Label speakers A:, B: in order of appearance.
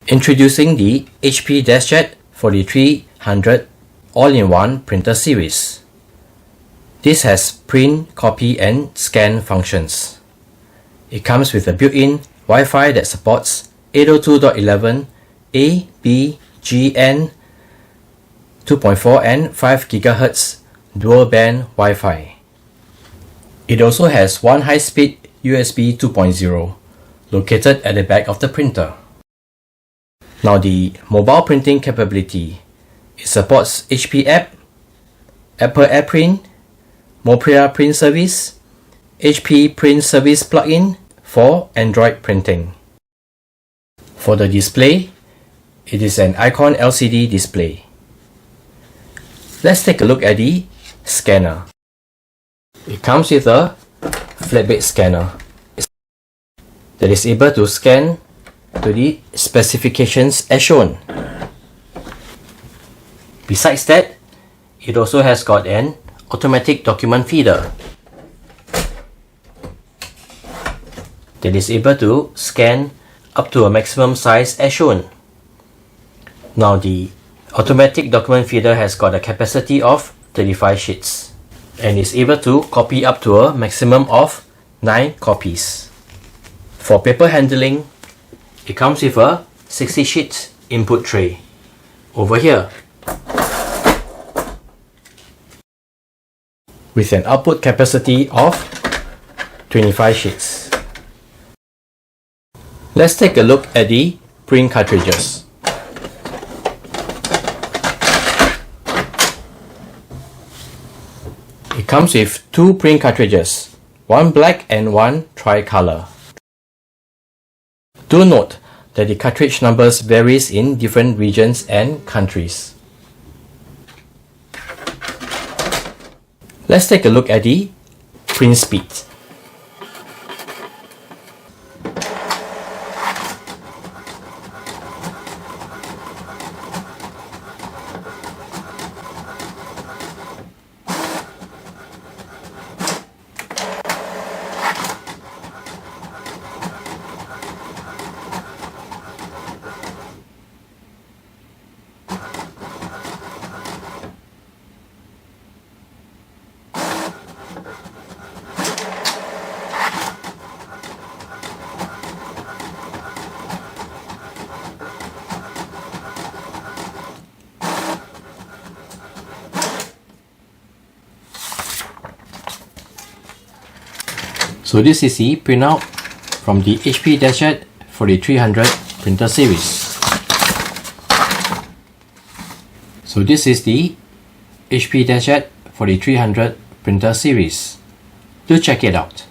A: Introducing the HP DeskJet 4300 all-in-one printer series. This has print, copy and scan functions. It comes with a built-in Wi-Fi that supports 802.11 A, B, G, N, 2.4 and 5 GHz dual-band Wi-Fi. It also has one high-speed USB 2.0 located at the back of the printer. Now the mobile printing capability. It supports HP app, Apple AirPrint, Mopria Print Service, HP Print Service plugin for Android printing. For the display, it is an Icon LCD display. Let's take a look at the scanner. It comes with a flatbed scanner that is able to scan to the specifications as shown. Besides that, it also has got an automatic document feeder that is able to scan up to a maximum size as shown. Now the automatic document feeder has got a capacity of 35 sheets and is able to copy up to a maximum of 9 copies. For paper handling, it comes with a 60 sheet input tray over here with an output capacity of 25 sheets. Let's take a look at the print cartridges. It comes with 2 print cartridges, one black and one tricolor. Do note that the cartridge numbers varies in different regions and countries. Let's take a look at the print speed. So this is the printout from the HP DeskJet 4300 printer series. So this is the HP DeskJet 4300 printer series. Do check it out.